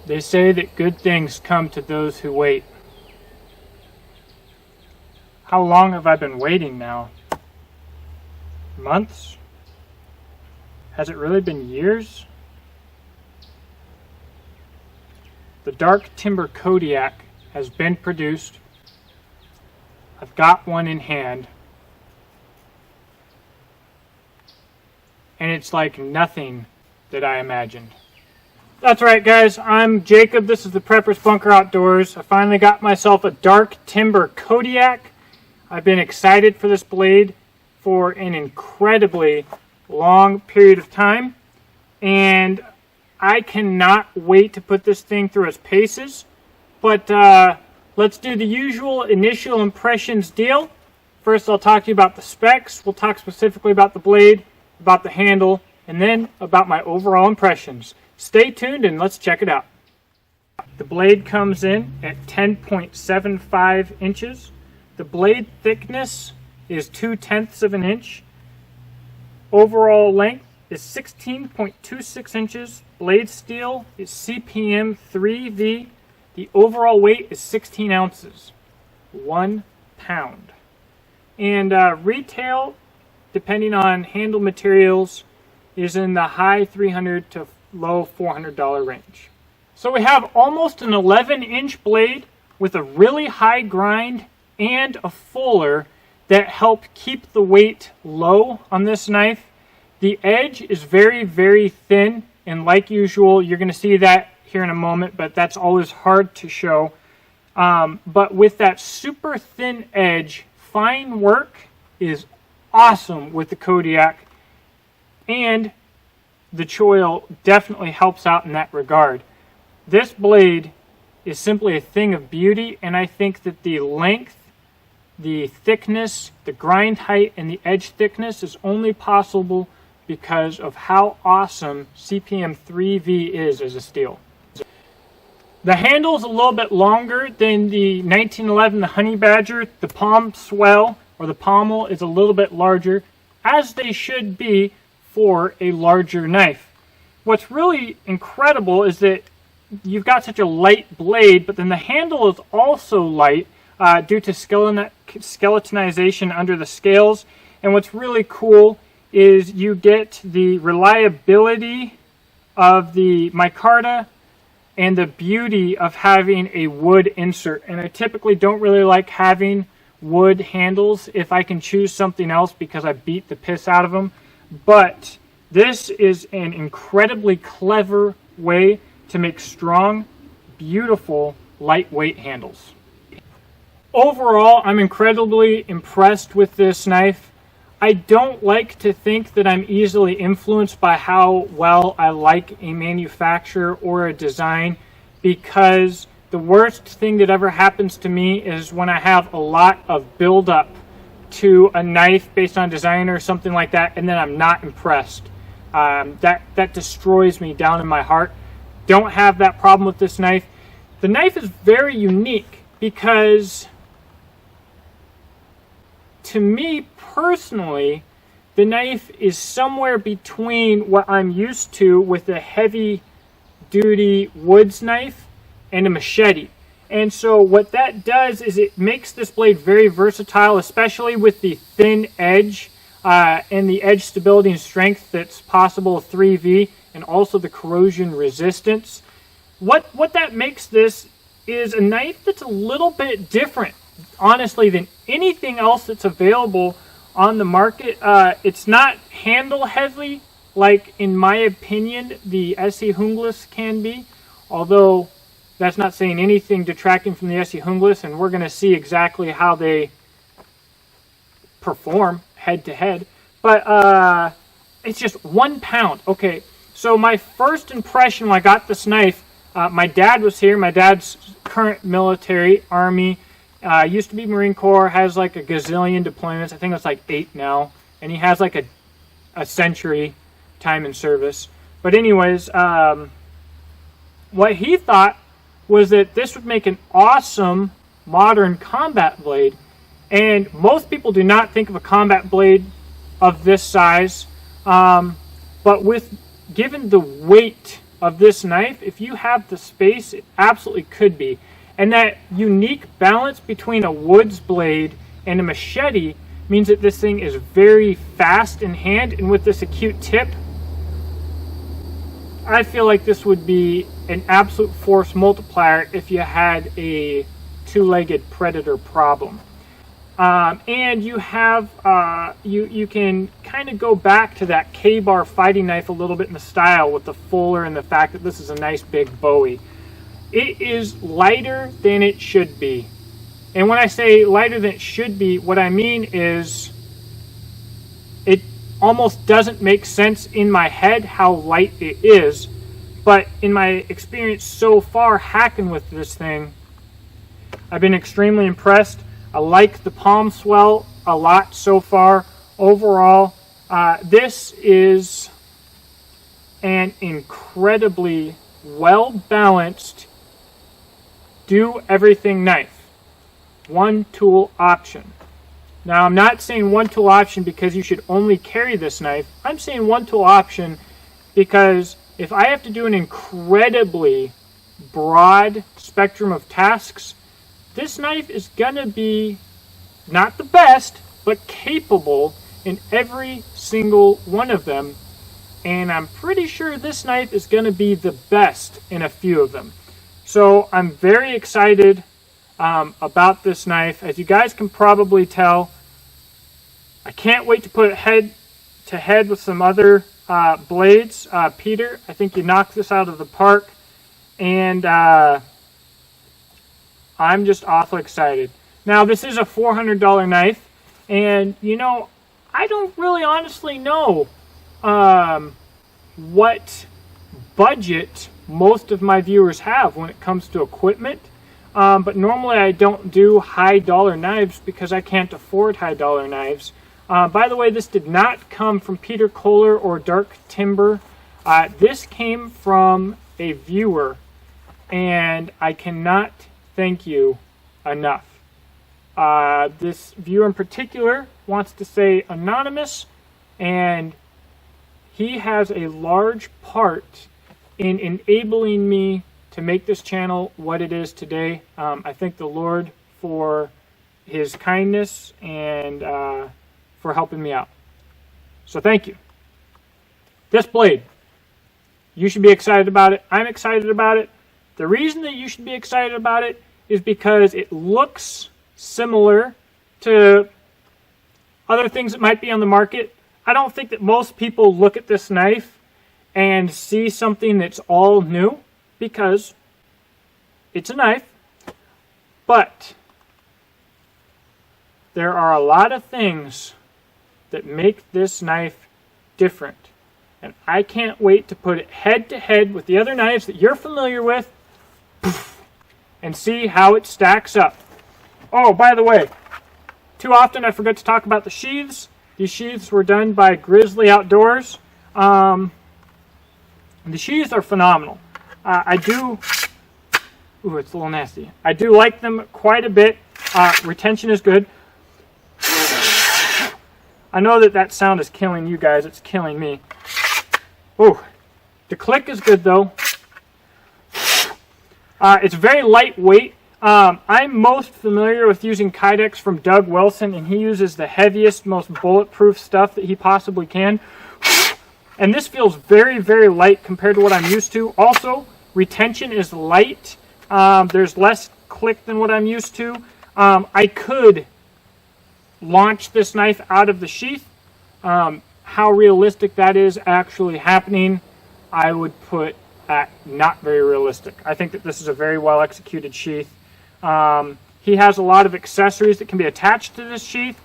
They say that good things come to those who wait. How long have I been waiting now? Months? Has it really been years? The dark timber Kodiak has been produced. I've got one in hand. And it's like nothing that I imagined. That's right, guys. I'm Jacob. This is the Prepper's Bunker Outdoors. I finally got myself a dark timber Kodiak. I've been excited for this blade for an incredibly long period of time. And I cannot wait to put this thing through its paces. But let's do the usual initial impressions deal. First, I'll talk to you about the specs. We'll talk specifically about the blade, about the handle, and then about my overall impressions. Stay tuned and let's check it out. The blade comes in at 10.75 inches. The blade thickness is 2/10 of an inch. Overall length is 16.26 inches. Blade steel is CPM 3V. The overall weight is 16 ounces, 1 pound. And retail, depending on handle materials, is in the high $300 to low $400 range. So we have almost an 11-inch blade with a really high grind and a fuller that help keep the weight low on this knife. The edge is very, very thin, and like usual, you're going to see that here in a moment, but that's always hard to show. But with that super thin edge, fine work is awesome with the Kodiak, and the choil definitely helps out in that regard. This blade is simply a thing of beauty, and I think that the length, the thickness, the grind height, and the edge thickness is only possible because of how awesome CPM 3V is as a steel. The handle is a little bit longer than the 1911, the Honey Badger. The palm swell, or the pommel, is a little bit larger, as they should be for a larger knife. What's really incredible is that you've got such a light blade, but then the handle is also light due to skeletonization under the scales. And what's really cool is you get the reliability of the micarta and the beauty of having a wood insert. And I typically don't really like having wood handles if I can choose something else because I beat the piss out of them. But this is an incredibly clever way to make strong, beautiful, lightweight handles. Overall, I'm incredibly impressed with this knife. I don't like to think that I'm easily influenced by how well I like a manufacturer or a design, because the worst thing that ever happens to me is when I have a lot of buildup to a knife based on design or something like that, and then I'm not impressed. That destroys me down in my heart. Don't have that problem with this knife. The knife is very unique because, to me personally, the knife is somewhere between what I'm used to with a heavy-duty woods knife and a machete. And so what that does is it makes this blade very versatile, especially with the thin edge and the edge stability and strength that's possible with 3V, and also the corrosion resistance. What that makes this is a knife that's a little bit different, honestly, than anything else that's available on the market. It's not handle heavy like, in my opinion, the SE Hunglus can be, although that's not saying anything detracting from the SE Hunglus, and we're going to see exactly how they perform head to head. But it's just 1 pound. Okay, so my first impression when I got this knife, my dad was here. My dad's current military, Army, used to be Marine Corps, has like a gazillion deployments. I think it's like 8 now, and he has like a century time in service. But anyways, what he thought was that this would make an awesome modern combat blade. And most people do not think of a combat blade of this size. But given the weight of this knife, if you have the space, it absolutely could be. And that unique balance between a woods blade and a machete means that this thing is very fast in hand, and with this acute tip, I feel like this would be an absolute force multiplier if you had a two-legged predator problem. And you have, you can kind of go back to that K-bar fighting knife a little bit in the style with the fuller and the fact that this is a nice big Bowie. It is lighter than it should be. And when I say lighter than it should be, what I mean is it almost doesn't make sense in my head how light it is. But in my experience so far hacking with this thing, I've been extremely impressed. I like the palm swell a lot so far. Overall, this is an incredibly well-balanced, do-everything knife. One tool option. Now, I'm not saying one tool option because you should only carry this knife. I'm saying one tool option because if I have to do an incredibly broad spectrum of tasks, this knife is going to be not the best, but capable in every single one of them. And I'm pretty sure this knife is going to be the best in a few of them. So I'm very excited about this knife. As you guys can probably tell, I can't wait to put it head to head with some other blades. Peter, I think you knocked this out of the park. And I'm just awfully excited. Now, this is a $400 knife. And, you know, I don't really honestly know what budget most of my viewers have when it comes to equipment. But normally I don't do high dollar knives because I can't afford high dollar knives. By the way, this did not come from Peter Kohler or Dark Timber. This came from a viewer, and I cannot thank you enough. This viewer in particular wants to say anonymous, and he has a large part in enabling me to make this channel what it is today. I thank the Lord for his kindness and for helping me out. So thank you. This blade, you should be excited about it. I'm excited about it. The reason that you should be excited about it is because it looks similar to other things that might be on the market. I don't think that most people look at this knife and see something that's all new, because it's a knife, but there are a lot of things that make this knife different. And I can't wait to put it head to head with the other knives that you're familiar with and see how it stacks up. Oh, by the way, too often I forget to talk about the sheaths. These sheaths were done by Grizzly Outdoors. The sheaths are phenomenal. Ooh, it's a little nasty. I do like them quite a bit. Retention is good. I know that sound is killing you guys. It's killing me. Ooh, the click is good though. It's very lightweight. I'm most familiar with using Kodiaks from Doug Wilson, and he uses the heaviest, most bulletproof stuff that he possibly can. And this feels very, very light compared to what I'm used to. Also, retention is light. There's less click than what I'm used to. I could launch this knife out of the sheath. How realistic that is actually happening, I would put at not very realistic. I think that this is a very well executed sheath. He has a lot of accessories that can be attached to this sheath.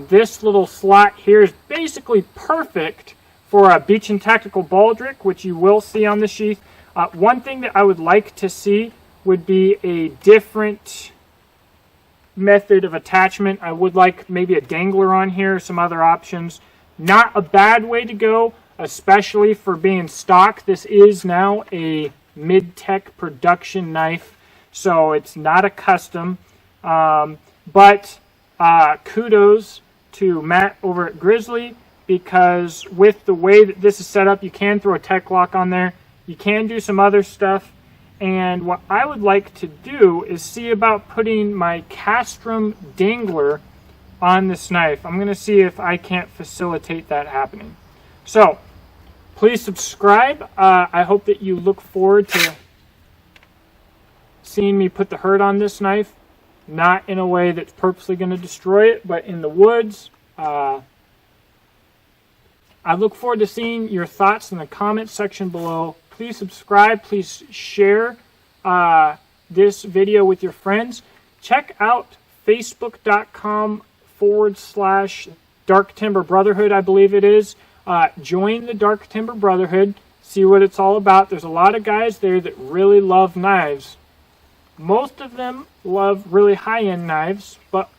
This little slot here is basically perfect for a beach and tactical baldric, which you will see on the sheath. One thing that I would like to see would be a different method of attachment. I would like maybe a dangler on here, some other options. Not a bad way to go, especially for being stock. This is now a mid-tech production knife, so it's not a custom. But kudos to Matt over at Grizzly, because with the way that this is set up, you can throw a tech lock on there You can do some other stuff. And what I would like to do is see about putting my castrum dangler on this knife. I'm going to see if I can't facilitate that happening. So, please subscribe. I hope that you look forward to seeing me put the hurt on this knife. Not in a way that's purposely going to destroy it, but in the woods. I look forward to seeing your thoughts in the comments section below. Please subscribe. Please share this video with your friends. Check out facebook.com/Dark Timber Brotherhood, I believe it is. Join the Dark Timber Brotherhood. See what it's all about. There's a lot of guys there that really love knives. Most of them love really high-end knives, but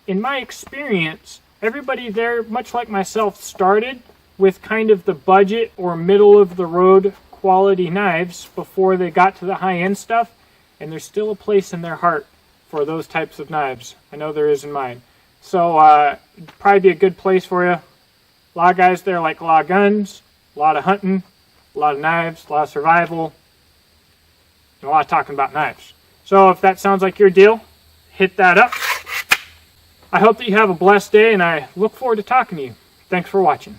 in my experience, everybody there, much like myself, started with kind of the budget or middle-of-the-road quality knives before they got to the high-end stuff, and there's still a place in their heart for those types of knives. I know there is in mine. So it'd probably be a good place for you. A lot of guys there like a lot of guns, a lot of hunting, a lot of knives, a lot of survival, and a lot of talking about knives. So if that sounds like your deal, hit that up. I hope that you have a blessed day, and I look forward to talking to you. Thanks for watching.